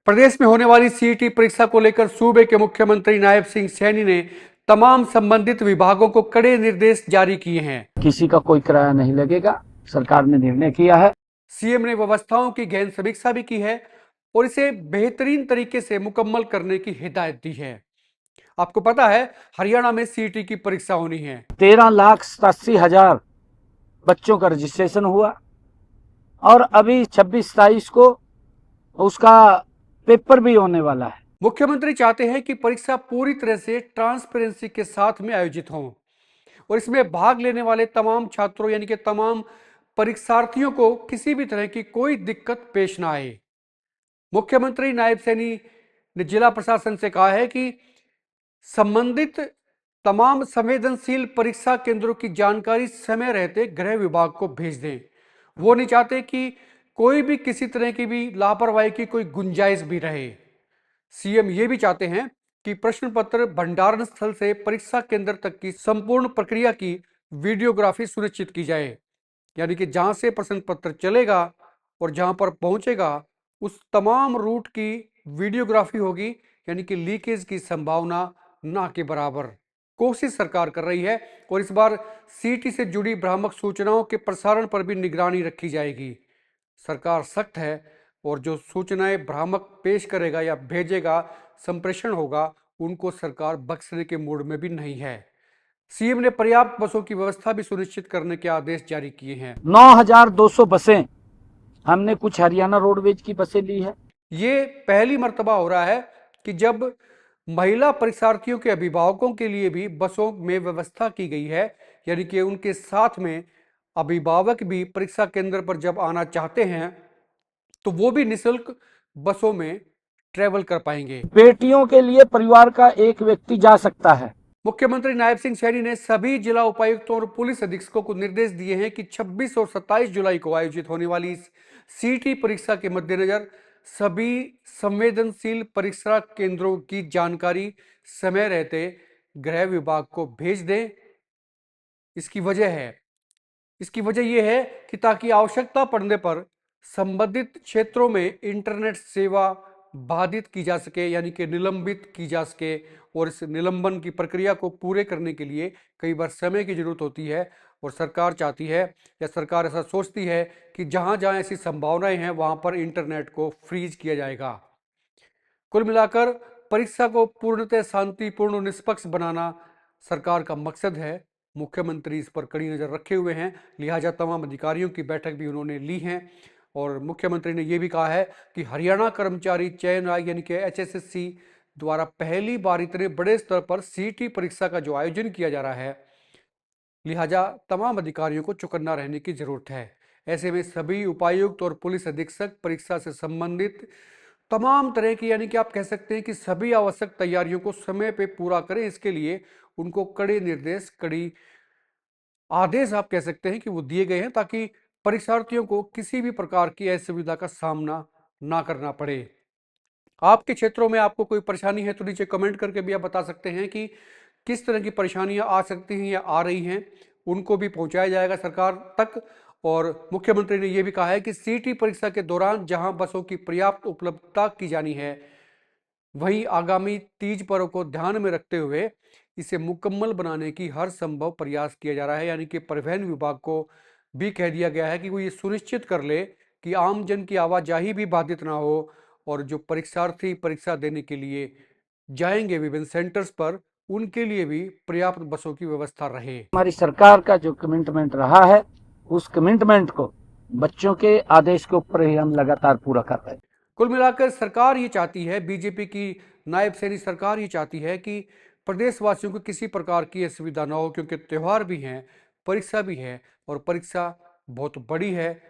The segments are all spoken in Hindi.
प्रदेश में होने वाली सीईटी परीक्षा को लेकर सूबे के मुख्यमंत्री नायब सिंह सैनी ने तमाम संबंधित विभागों को कड़े निर्देश जारी किए हैं। किसी का कोई किराया नहीं लगेगा, सरकार ने निर्णय किया है। सीएम ने व्यवस्थाओं की गहन समीक्षा भी की है और इसे बेहतरीन तरीके से मुकम्मल करने की हिदायत दी है। आपको पता है हरियाणा में सीईटी की परीक्षा होनी है। 13,87,000 बच्चों का रजिस्ट्रेशन हुआ और अभी 26-27 को उसका पेपर भी होने वाला है। मुख्यमंत्री चाहते हैं कि परीक्षा पूरी तरह से ट्रांसपेरेंसी के साथ में आयोजित हो और इसमें भाग लेने वाले तमाम छात्रों यानी कि तमाम परीक्षार्थियों को किसी भी तरह की कोई दिक्कत पेश ना आए। मुख्यमंत्री नायब सैनी ने जिला प्रशासन से कहा है कि संबंधित तमाम संवेदनशील परीक्षा केंद्रों की जानकारी समय रहते गृह विभाग को भेज दें। वो नहीं चाहते कि कोई भी किसी तरह की भी लापरवाही की कोई गुंजाइश भी रहे। सीएम ये भी चाहते हैं कि प्रश्न पत्र भंडारण स्थल से परीक्षा केंद्र तक की संपूर्ण प्रक्रिया की वीडियोग्राफी सुनिश्चित की जाए, यानी कि जहां से प्रश्न पत्र चलेगा और जहां पर पहुंचेगा उस तमाम रूट की वीडियोग्राफी होगी, यानी कि लीकेज की संभावना ना के बराबर कोशिश सरकार कर रही है। और इस बार सीटी से जुड़ी भ्रामक सूचनाओं के प्रसारण पर भी निगरानी रखी जाएगी। सरकार सख्त है और जो सूचनाएं भ्रामक पेश करेगा या भेजेगा, संप्रेषण होगा, उनको सरकार बख्शने के मूड में भी नहीं है। सीएम ने पर्याप्त बसों की व्यवस्था भी सुनिश्चित करने के आदेश जारी किए हैं। 9,200 बसें हमने कुछ हरियाणा रोडवेज की बसें ली है। ये पहली मर्तबा हो रहा है कि जब महिला परीक्षार्थियों के अभिभावकों के लिए भी बसों में व्यवस्था की गई है, यानी कि उनके साथ में अभिभावक भी परीक्षा केंद्र पर जब आना चाहते हैं तो वो भी निःशुल्क बसों में ट्रेवल कर पाएंगे। बेटियों के लिए परिवार का एक व्यक्ति जा सकता है। मुख्यमंत्री नायब सिंह सैनी ने सभी जिला उपायुक्तों और पुलिस अधीक्षकों को निर्देश दिए हैं कि 26 और 27 जुलाई को आयोजित होने वाली सीटी परीक्षा के मद्देनजर सभी संवेदनशील परीक्षा केंद्रों की जानकारी समय रहते गृह विभाग को भेज दें। इसकी वजह यह है कि ताकि आवश्यकता पड़ने पर संबंधित क्षेत्रों में इंटरनेट सेवा बाधित की जा सके, यानी कि निलंबित की जा सके। और इस निलंबन की प्रक्रिया को पूरे करने के लिए कई बार समय की जरूरत होती है और सरकार चाहती है या सरकार ऐसा सोचती है कि जहां जहां ऐसी संभावनाएं हैं वहां पर इंटरनेट को फ्रीज किया जाएगा। कुल मिलाकर परीक्षा को पूर्णतः शांतिपूर्ण और निष्पक्ष बनाना सरकार का मकसद है। मुख्यमंत्री इस पर कड़ी नजर रखे हुए हैं, लिहाजा तमाम अधिकारियों की बैठक भी उन्होंने ली है। और मुख्यमंत्री ने यह भी कहा है कि हरियाणा कर्मचारी चयन आयोग यानी कि HSSC द्वारा पहली बार इतने बड़े स्तर पर सीटी परीक्षा का जो आयोजन किया जा रहा है, लिहाजा तमाम अधिकारियों को चौकन्ना रहने की जरूरत है। ऐसे में सभी उपायुक्त और पुलिस अधीक्षक परीक्षा से संबंधित तमाम तरह की, यानी कि आप कह सकते हैं कि सभी आवश्यक तैयारियों को समय पे पूरा करें। इसके लिए उनको कड़े निर्देश, कड़ी आदेश आप कह सकते हैं कि वो दिए गए हैं, ताकि परीक्षार्थियों को किसी भी प्रकार की असुविधा का सामना ना करना पड़े। आपके क्षेत्रों में आपको कोई परेशानी है तो नीचे कमेंट करके भी आप बता सकते हैं कि किस तरह की परेशानियां आ सकती हैं या आ रही हैं, उनको भी पहुंचाया जाएगा सरकार तक। और मुख्यमंत्री ने यह भी कहा है कि सीटी परीक्षा के दौरान जहां बसों की पर्याप्त उपलब्धता की जानी है, वहीं आगामी तीज पर्व को ध्यान में रखते हुए इसे मुकम्मल बनाने की हर संभव प्रयास किया जा रहा है। यानी कि परिवहन विभाग को भी कह दिया गया है कि वो ये सुनिश्चित कर ले कि आमजन की आवाजाही भी बाधित ना हो और जो परीक्षार्थी परीक्षा देने के लिए जाएंगे विभिन्न सेंटर्स पर, उनके लिए भी पर्याप्त बसों की व्यवस्था रहे। हमारी सरकार का जो कमिटमेंट रहा है, उस कमिटमेंट को बच्चों के आदेश के ऊपर ही हम लगातार पूरा कर रहे हैं। कुल मिलाकर सरकार ये चाहती है, बीजेपी की नायब सैनी सरकार ये चाहती है कि प्रदेशवासियों को किसी प्रकार की असुविधा ना हो, क्योंकि त्यौहार भी हैं, परीक्षा भी है और परीक्षा बहुत बड़ी है।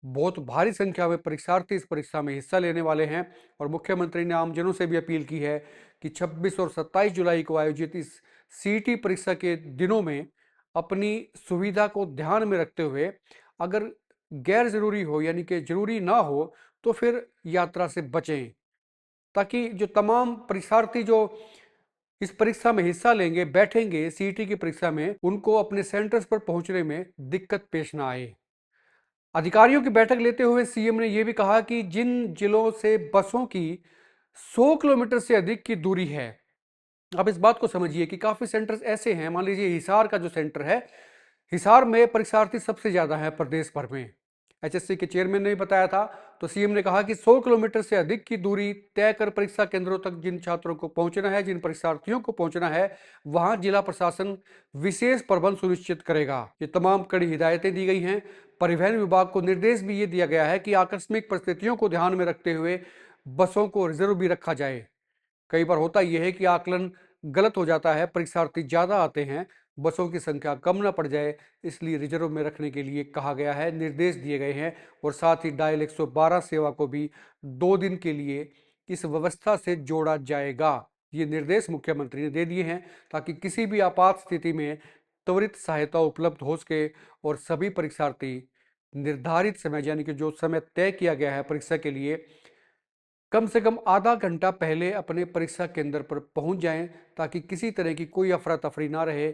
बहुत भारी संख्या में परीक्षार्थी इस परीक्षा में हिस्सा लेने वाले हैं और मुख्यमंत्री ने आमजनों से भी अपील की है कि 26 और 27 जुलाई को आयोजित इस सीटी परीक्षा के दिनों में अपनी सुविधा को ध्यान में रखते हुए अगर गैर जरूरी हो, यानी कि जरूरी ना हो, तो फिर यात्रा से बचें, ताकि जो तमाम परीक्षार्थी जो इस परीक्षा में हिस्सा लेंगे, बैठेंगे सीटी की परीक्षा में, उनको अपने सेंटर्स पर पहुंचने में दिक्कत पेश ना आए। अधिकारियों की बैठक लेते हुए सीएम ने यह भी कहा कि जिन जिलों से बसों की 100 किलोमीटर से अधिक की दूरी है, आप इस बात को समझिए कि काफी सेंटर्स ऐसे हैं, मान लीजिए हिसार का जो सेंटर है, हिसार में परीक्षार्थी सबसे ज्यादा है प्रदेश भर में। एचएससी के चेयरमैन ने बताया था। तो सीएम ने कहा कि 100 किलोमीटर से अधिक की दूरी तय कर परीक्षा केंद्रों तक जिन छात्रों को पहुंचना है, जिन परीक्षार्थियों को पहुंचना है, वहां जिला प्रशासन विशेष प्रबंध सुनिश्चित करेगा। ये तमाम कड़ी हिदायतें दी गई हैं। परिवहन विभाग को निर्देश भी ये दिया गया है कि आकस्मिक परिस्थितियों को ध्यान में रखते हुए बसों को रिजर्व भी रखा जाए। कई बार होता यह है कि आकलन गलत हो जाता है, परीक्षार्थी ज्यादा आते हैं, बसों की संख्या कम ना पड़ जाए, इसलिए रिजर्व में रखने के लिए कहा गया है, निर्देश दिए गए हैं। और साथ ही डायल 112 सेवा को भी 2 दिन के लिए इस व्यवस्था से जोड़ा जाएगा। ये निर्देश मुख्यमंत्री ने दे दिए हैं ताकि किसी भी आपात स्थिति में त्वरित सहायता उपलब्ध हो सके और सभी परीक्षार्थी निर्धारित समय, यानी कि जो समय तय किया गया है परीक्षा के लिए, कम से कम आधा घंटा पहले अपने परीक्षा केंद्र पर पहुंच जाएं, ताकि किसी तरह की कोई अफरा तफरी ना रहे।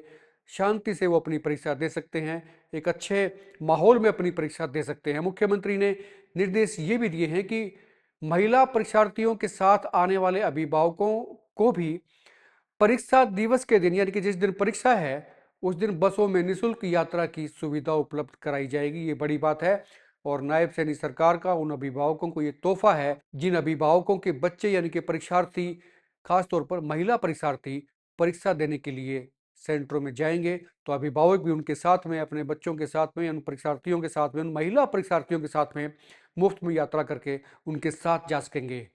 शांति से वो अपनी परीक्षा दे सकते हैं, एक अच्छे माहौल में अपनी परीक्षा दे सकते हैं। मुख्यमंत्री ने निर्देश ये भी दिए हैं कि महिला परीक्षार्थियों के साथ आने वाले अभिभावकों को भी परीक्षा दिवस के दिन, यानी कि जिस दिन परीक्षा है उस दिन बसों में निःशुल्क यात्रा की सुविधा उपलब्ध कराई जाएगी। ये बड़ी बात है और नायब सैनी सरकार का उन अभिभावकों को ये तोहफा है जिन अभिभावकों के बच्चे, यानी कि परीक्षार्थी, खासतौर पर महिला परीक्षार्थी परीक्षा देने के लिए सेंटरों में जाएंगे, तो अभिभावक भी उनके साथ में, अपने बच्चों के साथ में, उन परीक्षार्थियों के साथ में, उन महिला परीक्षार्थियों के साथ में मुफ्त में यात्रा करके उनके साथ जा सकेंगे।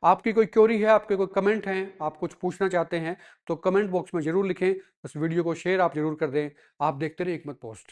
आपकी कोई क्वेरी है, आपके कोई कमेंट हैं, आप कुछ पूछना चाहते हैं तो कमेंट बॉक्स में जरूर लिखें। इस वीडियो को शेयर आप जरूर कर दें। आप देखते रहिए एकमत पोस्ट।